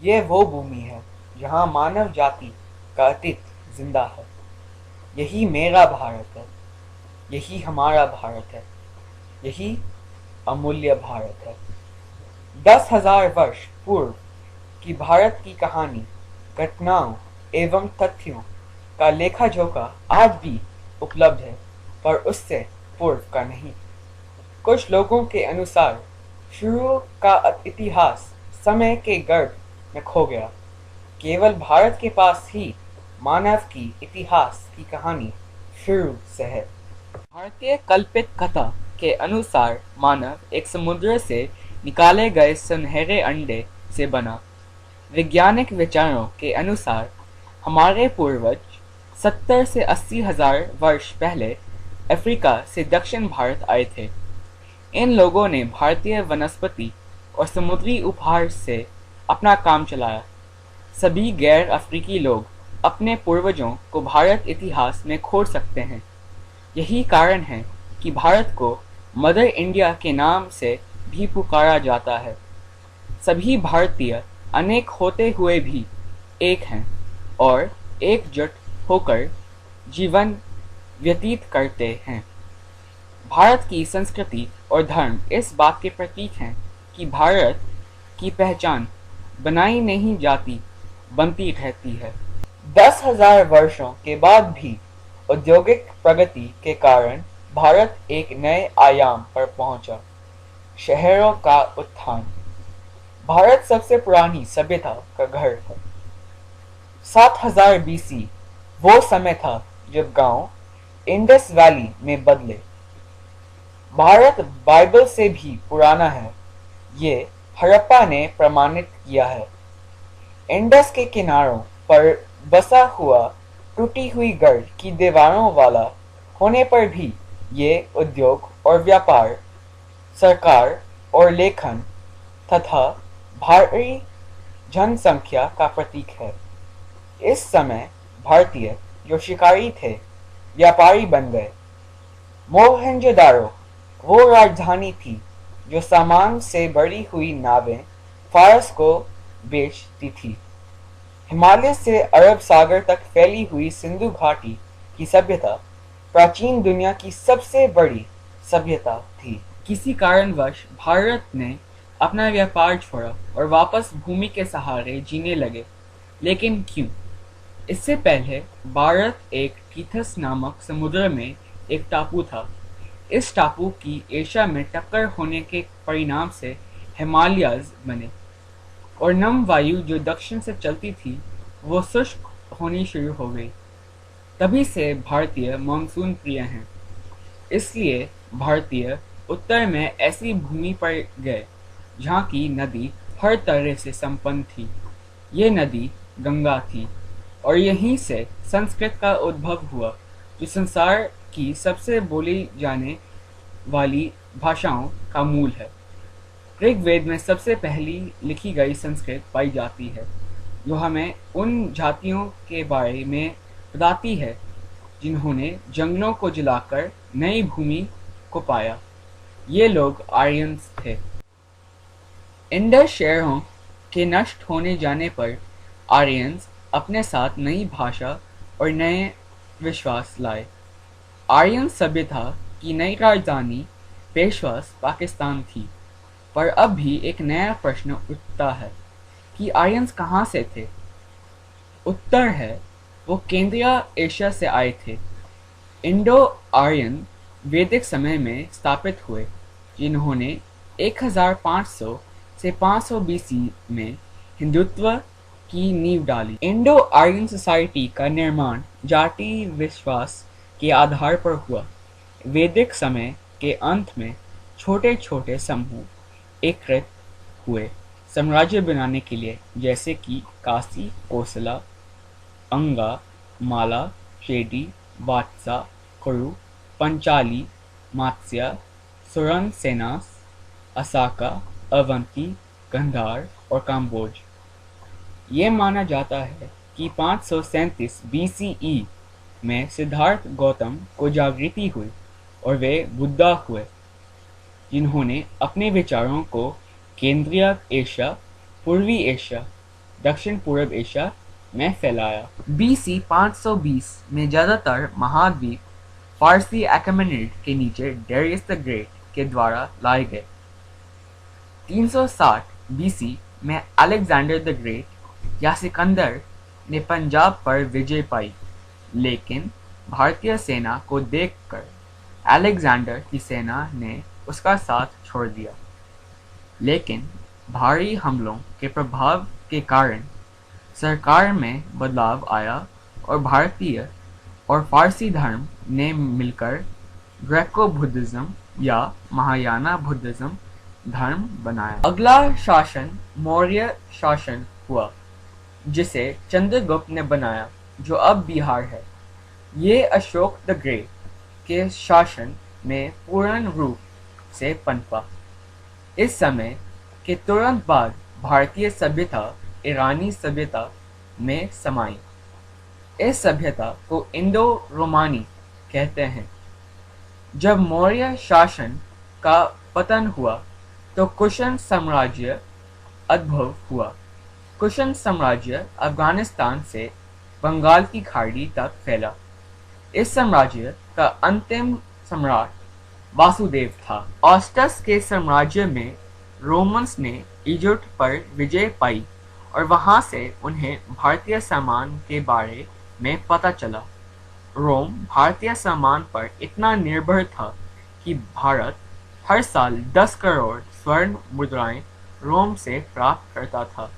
ये वो भूमि है जहाँ मानव जाति का अतीत जिंदा है। यही मेरा भारत है, यही हमारा भारत है, यही अमूल्य भारत है। 10,000 वर्ष पूर्व की भारत की कहानी, घटनाओं एवं तथ्यों का लेखा जोखा आज भी उपलब्ध है, पर उससे पूर्व का नहीं। कुछ लोगों के अनुसार शुरू का इतिहास समय के गर्भ में खो गया। केवल भारत के पास ही मानव की इतिहास की कहानी शुरू से है। भारतीय कल्पित कथा के अनुसार मानव एक समुद्र से निकाले गए सुनहरे अंडे से बना। वैज्ञानिक विचारों के अनुसार हमारे पूर्वज 70 से 80,000 वर्ष पहले अफ्रीका से दक्षिण भारत आए थे। इन लोगों ने भारतीय वनस्पति और समुद्री उपहार से अपना काम चलाया। सभी गैर अफ्रीकी लोग अपने पूर्वजों को भारत इतिहास में खोज सकते हैं। यही कारण है कि भारत को मदर इंडिया के नाम से भी पुकारा जाता है। सभी भारतीय अनेक होते हुए भी एक हैं और एकजुट होकर जीवन व्यतीत करते हैं। भारत की संस्कृति और धर्म इस बात के प्रतीक हैं कि भारत की पहचान बनाई नहीं जाती, बनती रहती है। 10,000 वर्षों के बाद भी औद्योगिक प्रगति के कारण भारत एक नए आयाम पर पहुंचा। शहरों का उत्थान। भारत सबसे पुरानी सभ्यता का घर है। 7,000 बीसी वो समय था जब गांव इंडस वैली में बदले। भारत बाइबल से भी पुराना है, ये हड़प्पा ने प्रमाणित किया है। इंडस के किनारों पर बसा हुआ टूटी हुई गढ़ की दीवारों वाला होने पर भी ये उद्योग और व्यापार, सरकार और लेखन तथा भारी जनसंख्या का प्रतीक है। इस समय भारतीय जो शिकारी थे व्यापारी बन गए। मोहनजोदारो वो राजधानी थी जो सामान से भरी हुई नावें फारस को बेचती थी। हिमालय से अरब सागर तक फैली हुई सिंधु घाटी की सभ्यता प्राचीन दुनिया की सबसे बड़ी सभ्यता थी। किसी कारणवश भारत ने अपना व्यापार छोड़ा और वापस भूमि के सहारे जीने लगे। लेकिन क्यों? इससे पहले भारत एक टीथस नामक समुद्र में एक टापू था। इस टापू की एशिया में टक्कर होने के परिणाम से हिमालयाज बने और नम वायु जो दक्षिण से चलती थी वो शुष्क होनी शुरू हो गई। तभी से भारतीय मानसून प्रिय हैं। इसलिए भारतीय उत्तर में ऐसी भूमि पर गए जहाँ की नदी हर तरह से संपन्न थी। ये नदी गंगा थी और यहीं से संस्कृत का उद्भव हुआ, जो संसार की सबसे बोली जाने वाली भाषाओं का मूल है। ऋग्वेद में सबसे पहली लिखी गई संस्कृत पाई जाती है, जो हमें उन जातियों के बारे में बताती है जिन्होंने जंगलों को जलाकर नई भूमि को पाया। ये लोग आर्यंस थे। इंडस शहरों के नष्ट होने जाने पर आर्यंस अपने साथ नई भाषा और नए विश्वास लाए। आर्यन सभ्यता की नई राजधानी पेशवास पाकिस्तान थी। पर अब भी एक नया प्रश्न उठता है कि आर्यंस कहाँ से थे? उत्तर है, वो केंद्रीय एशिया से आए थे। इंडो आर्यन वैदिक समय में स्थापित हुए, जिन्होंने 1500 से 500 बीसी में हिंदुत्व की नींव डाली। इंडो आर्यन सोसाइटी का निर्माण जाति विश्वास के आधार पर हुआ। वैदिक समय के अंत में छोटे छोटे समूह एकत्रित हुए साम्राज्य बनाने के लिए, जैसे कि काशी, कोसला, अंगा, माला, शेडी, वात्सा, कुरु, पंचाली, मात्स्य, सुरन सेनास, असाका, अवंती, गंधार और काम्बोज। ये माना जाता है कि 537 बीसीई में सिद्धार्थ गौतम को जागृति हुई और वे बुद्धा हुए, जिन्होंने अपने विचारों को केंद्रीय एशिया, पूर्वी एशिया दक्षिण पूर्व एशिया में फैलाया। BC 520 में ज्यादातर महाद्वीप फारसी एक्मेनिड के नीचे डेरियस द ग्रेट के द्वारा लाए गए। 360 BC में अलेक्जेंडर द ग्रेट या सिकंदर ने पंजाब पर विजय पाई, लेकिन भारतीय सेना को देखकर अलेक्जेंडर की सेना ने उसका साथ छोड़ दिया। लेकिन भारी हमलों के प्रभाव के कारण सरकार में बदलाव आया और भारतीय और फारसी धर्म ने मिलकर ग्रेको बुद्धिज्म या महायाना बुद्धिज्म धर्म बनाया। अगला शासन मौर्य शासन हुआ, जिसे चंद्रगुप्त ने बनाया, जो अब बिहार है। ये अशोक द ग्रेट के शासन में पूर्ण रूप से पनपा। इस समय के तुरंत बाद भारतीय सभ्यता ईरानी सभ्यता में समाई। इस सभ्यता को इंडो रोमानी कहते हैं। जब मौर्य शासन का पतन हुआ तो कुशन साम्राज्य उद्भव हुआ। कुशन साम्राज्य अफगानिस्तान से बंगाल की खाड़ी तक फैला। इस साम्राज्य का अंतिम सम्राट वासुदेव था। ऑस्टस के साम्राज्य में रोमन्स ने इजिप्ट पर विजय पाई और वहां से उन्हें भारतीय सामान के बारे में पता चला। रोम भारतीय सामान पर इतना निर्भर था कि भारत हर साल 10 करोड़ स्वर्ण मुद्राएं रोम से प्राप्त करता था।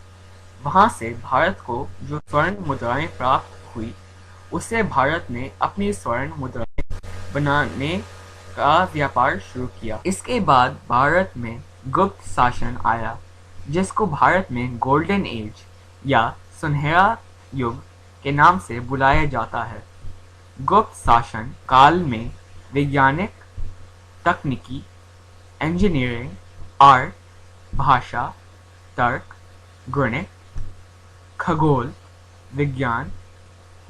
वहां से भारत को जो स्वर्ण मुद्राएं प्राप्त हुई, उससे भारत ने अपनी स्वर्ण मुद्राएं बनाने का व्यापार शुरू किया। इसके बाद भारत में गुप्त शासन आया, जिसको भारत में गोल्डन एज या सुनहरा युग के नाम से बुलाया जाता है। गुप्त शासन काल में वैज्ञानिक, तकनीकी, इंजीनियरिंग, आर्ट, भाषा, तर्क, गणित, खगोल विज्ञान,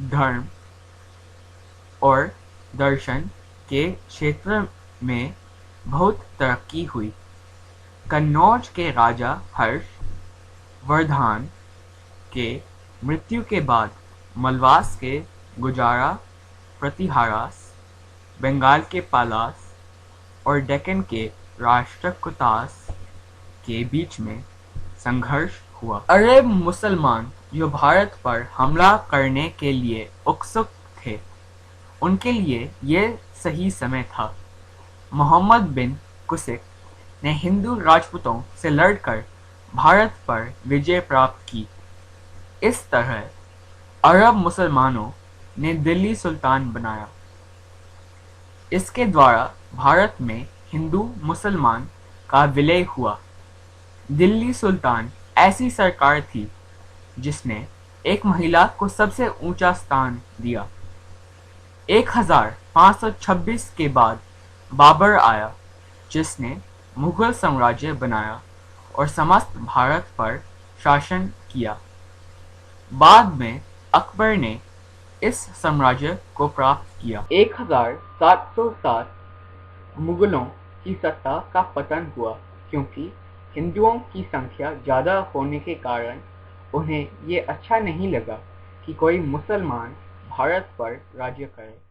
धर्म और दर्शन के क्षेत्र में बहुत तरक्की हुई। कन्नौज के राजा हर्ष वर्धन के मृत्यु के बाद मलवास के गुजारा प्रतिहारास, बंगाल के पालास और डेक्कन के राष्ट्रकूटास के बीच में संघर्ष हुआ। अरब मुसलमान जो भारत पर हमला करने के लिए उत्सुक थे, उनके लिए यह सही समय था। मोहम्मद बिन कुसिक ने हिंदू राजपूतों से लड़कर भारत पर विजय प्राप्त की। इस तरह अरब मुसलमानों ने दिल्ली सुल्तान बनाया। इसके द्वारा भारत में हिंदू मुसलमान का विलय हुआ। दिल्ली सुल्तान ऐसी सरकार थी जिसने एक महिला को सबसे ऊंचा स्थान दिया। 1526 के बाद बाबर आया, जिसने मुगल साम्राज्य बनाया और समस्त भारत पर शासन किया। बाद में अकबर ने इस साम्राज्य को प्राप्त किया। 1707 मुगलों की सत्ता का पतन हुआ, क्योंकि हिंदुओं की संख्या ज्यादा होने के कारण उन्हें ये अच्छा नहीं लगा कि कोई मुसलमान भारत पर राज्य करे।